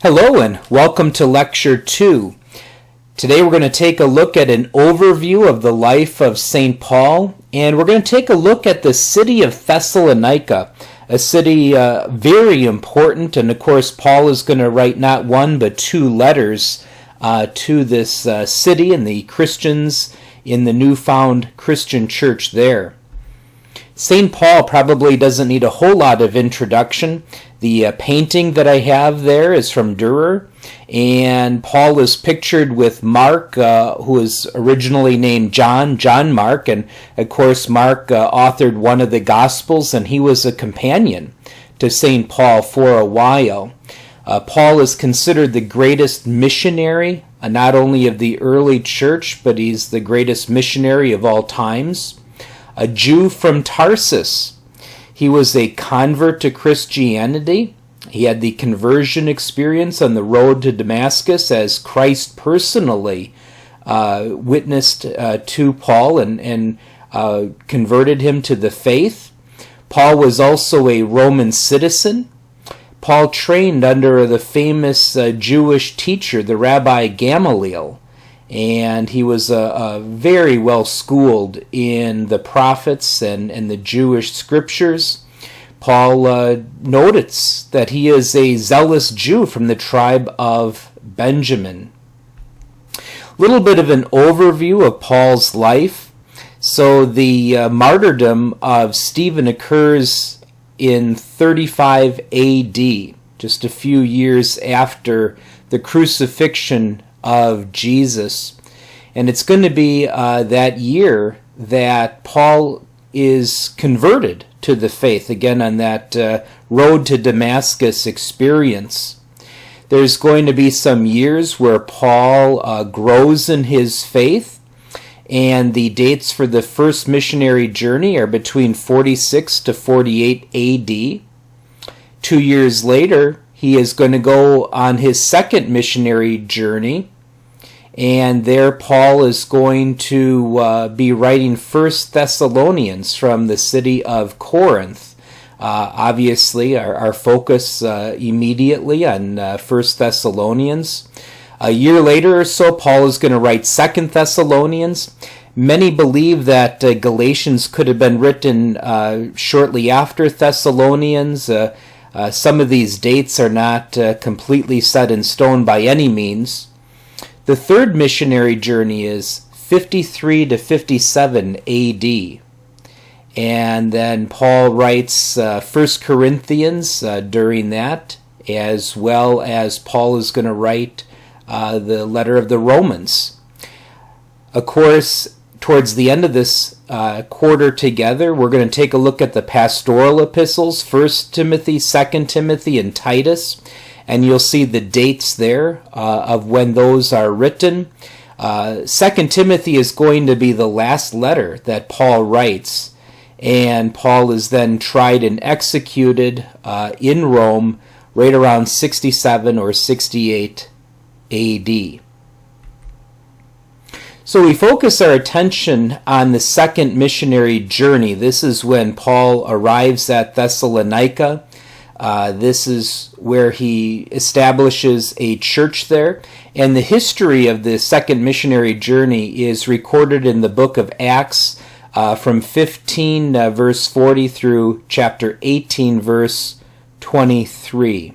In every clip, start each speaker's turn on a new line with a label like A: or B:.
A: Hello and welcome to Lecture 2. Today we're going to take a look at an overview of the life of St. Paul, and we're going to take a look at the city of Thessalonica, a city very important, and of course Paul is going to write not one but two letters to this city and the Christians in the newfound Christian church there. St. Paul probably doesn't need a whole lot of introduction. The painting that I have there is from Dürer, and Paul is pictured with Mark, who was originally named John Mark, and of course Mark authored one of the Gospels, and he was a companion to St. Paul for a while. Paul is considered the greatest missionary, not only of the early church, but he's the greatest missionary of all times. A Jew from Tarsus. He was a convert to Christianity. He had the conversion experience on the road to Damascus as Christ personally witnessed to Paul and converted him to the faith. Paul was also a Roman citizen. Paul trained under the famous Jewish teacher, the Rabbi Gamaliel, and he was very well schooled in the prophets and the Jewish scriptures. Paul notes that he is a zealous Jew from the tribe of Benjamin. A little bit of an overview of Paul's life. So the martyrdom of Stephen occurs in 35 AD, just a few years after the crucifixion of Jesus. And it's going to be that year that Paul is converted to the faith, again on that road to Damascus experience. There's going to be some years where Paul grows in his faith, and the dates for the first missionary journey are between 46 to 48 AD. 2 years later, he is going to go on his second missionary journey, and there Paul is going to be writing 1 Thessalonians from the city of Corinth. Obviously, our focus immediately on 1 Thessalonians. A year later or so, Paul is going to write 2 Thessalonians. Many believe that Galatians could have been written shortly after Thessalonians. Some of these dates are not completely set in stone by any means. The third missionary journey is 53 to 57 AD. And then Paul writes 1 Corinthians during that, as well as Paul is going to write the letter of the Romans. Of course, towards the end of this quarter together, we're going to take a look at the pastoral epistles, 1 Timothy, 2 Timothy, and Titus. And you'll see the dates there of when those are written. 2 Timothy is going to be the last letter that Paul writes. And Paul is then tried and executed in Rome right around 67 or 68 AD. So we focus our attention on the second missionary journey. This is when Paul arrives at Thessalonica. This is where he establishes a church there. And the history of the second missionary journey is recorded in the book of Acts from 15 verse 40 through chapter 18 verse 23.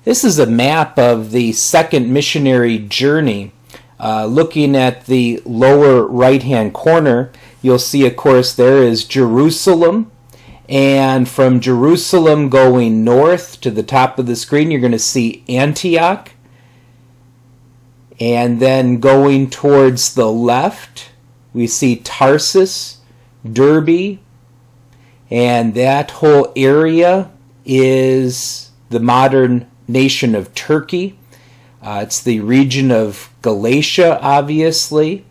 A: This is a map of the second missionary journey. Looking at the lower right-hand corner, you'll see, of course, there is Jerusalem. And from Jerusalem going north to the top of the screen, you're going to see Antioch. And then going towards the left, we see Tarsus, Derbe. And that whole area is the modern nation of Turkey. It's the region of Galatia, obviously.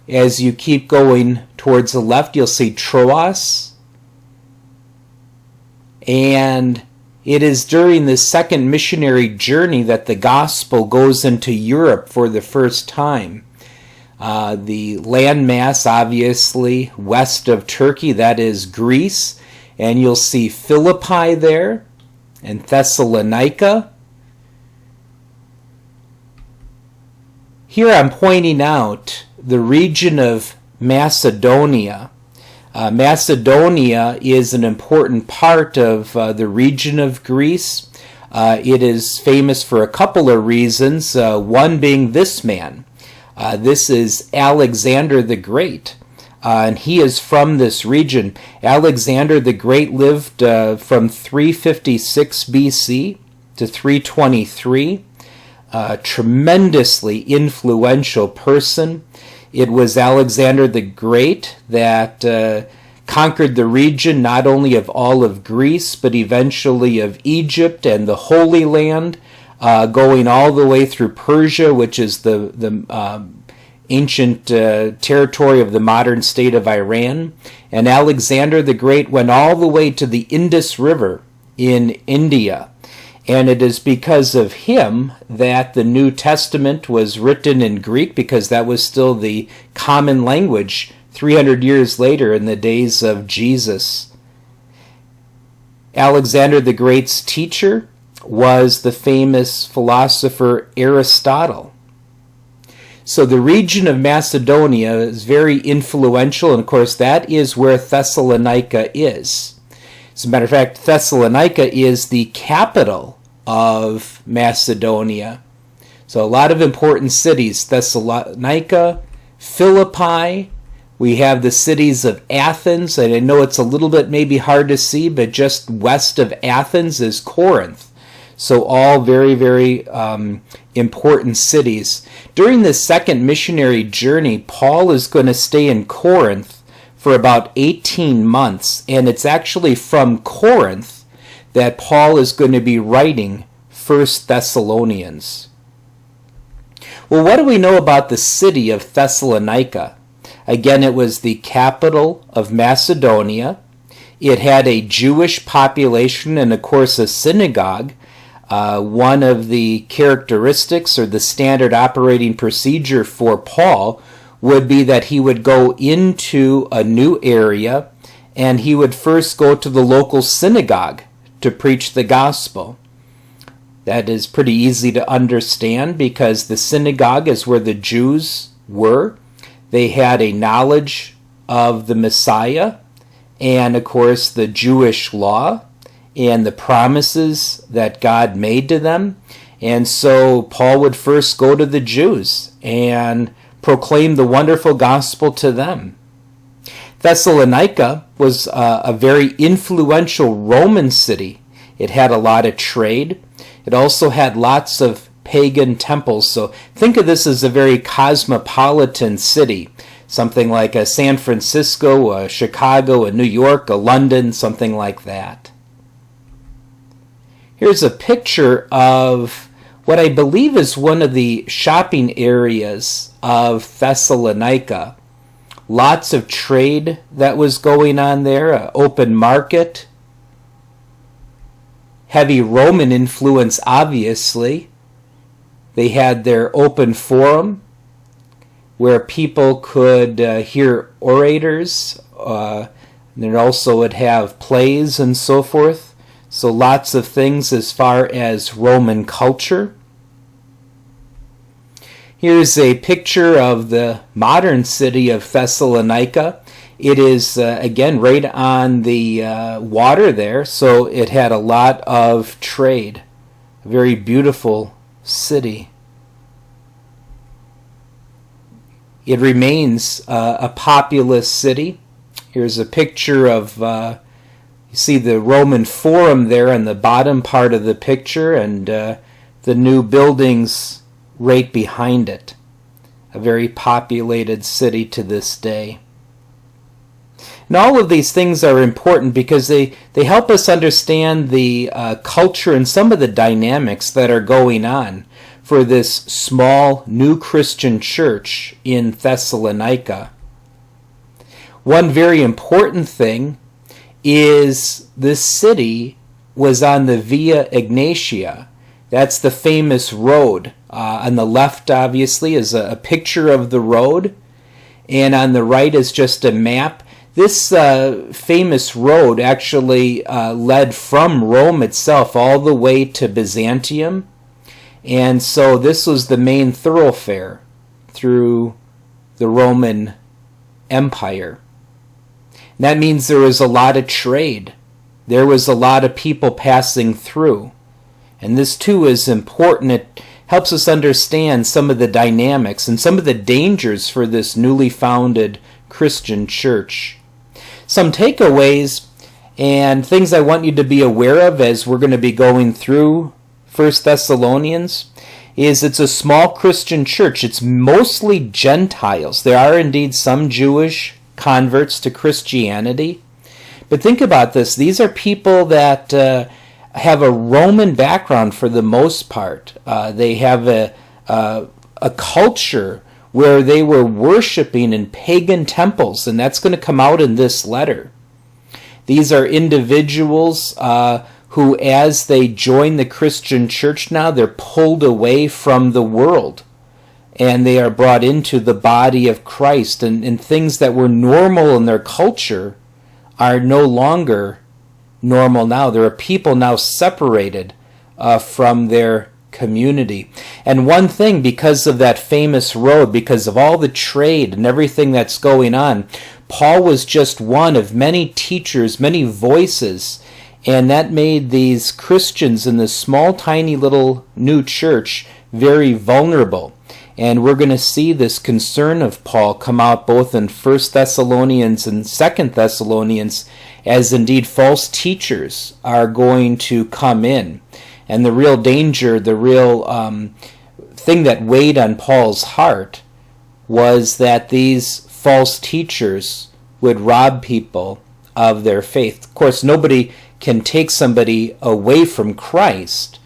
A: As you keep going towards the left, you'll see Troas. And it is during the second missionary journey that the gospel goes into Europe for the first time. The landmass, obviously, west of Turkey, that is Greece. And you'll see Philippi there. And Thessalonica, here I'm pointing out the region of Macedonia. Macedonia is an important part of the region of Greece. It is famous for a couple of reasons, one being this man. This is Alexander the Great, and he is from this region. Alexander the Great lived from 356 BC to 323. Tremendously influential person. It was Alexander the Great that conquered the region not only of all of Greece, but eventually of Egypt and the Holy Land, going all the way through Persia, which is the ancient territory of the modern state of Iran. And Alexander the Great went all the way to the Indus River in India. And it is because of him that the New Testament was written in Greek, because that was still the common language 300 years later in the days of Jesus. Alexander the Great's teacher was the famous philosopher Aristotle. So the region of Macedonia is very influential, and of course that is where Thessalonica is. As a matter of fact, Thessalonica is the capital of Macedonia. So a lot of important cities: Thessalonica, Philippi. We have the cities of Athens, and I know it's a little bit maybe hard to see, but just west of Athens is Corinth. So all very, very important cities. During the second missionary journey, Paul is going to stay in Corinth for about 18 months, and it's actually from Corinth that Paul is going to be writing 1 Thessalonians. Well, what do we know about the city of Thessalonica? Again, it was the capital of Macedonia. It had a Jewish population and, of course, a synagogue. One of the characteristics or the standard operating procedure for Paul would be that he would go into a new area and he would first go to the local synagogue to preach the gospel. That is pretty easy to understand, because the synagogue is where the Jews were. They had a knowledge of the Messiah and, of course, the Jewish law and the promises that God made to them. And so Paul would first go to the Jews and proclaim the wonderful gospel to them. Thessalonica was a very influential Roman city. It had a lot of trade. It also had lots of pagan temples. So think of this as a very cosmopolitan city. Something like a San Francisco, a Chicago, a New York, a London, something like that. Here's a picture of what I believe is one of the shopping areas of Thessalonica. Lots of trade that was going on there, an open market. Heavy Roman influence, obviously. They had their open forum where people could hear orators. They also would have plays and so forth. So lots of things as far as Roman culture. Here's a picture of the modern city of Thessalonica. It is, again, right on the water there, so it had a lot of trade. A very beautiful city. It remains a populous city. Here's a picture of, you see the Roman Forum there in the bottom part of the picture, and the new buildings right behind it. A very populated city to this day. And all of these things are important because they help us understand the culture and some of the dynamics that are going on for this small new Christian church in Thessalonica. One very important thing is this city was on the Via Egnatia. That's the famous road. On the left, obviously, is a picture of the road, and on the right is just a map. This famous road actually led from Rome itself all the way to Byzantium. And so this was the main thoroughfare through the Roman Empire. And that means there was a lot of trade. There was a lot of people passing through. And this too is important. It helps us understand some of the dynamics and some of the dangers for this newly founded Christian church. Some takeaways and things I want you to be aware of as we're going to be going through 1 Thessalonians is it's a small Christian church. It's mostly Gentiles. There are indeed some Jewish converts to Christianity. But think about this. These are people that have a Roman background for the most part. They have a culture where they were worshiping in pagan temples, and that's going to come out in this letter. These are individuals who, as they join the Christian church now, they're pulled away from the world, and they are brought into the body of Christ, and things that were normal in their culture are no longer normal now. There are people now separated from their community. And one thing, because of that famous road, because of all the trade and everything that's going on, Paul was just one of many teachers, many voices, and that made these Christians in this small, tiny little new church very vulnerable. And we're going to see this concern of Paul come out both in 1 Thessalonians and 2 Thessalonians, as indeed false teachers are going to come in. And the real danger, the real thing that weighed on Paul's heart was that these false teachers would rob people of their faith. Of course, nobody can take somebody away from Christ,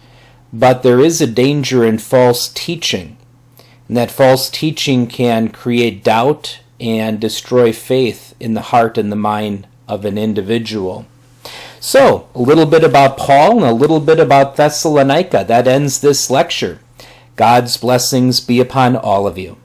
A: but there is a danger in false teaching. And that false teaching can create doubt and destroy faith in the heart and the mind of an individual. So, a little bit about Paul and a little bit about Thessalonica. That ends this lecture. God's blessings be upon all of you.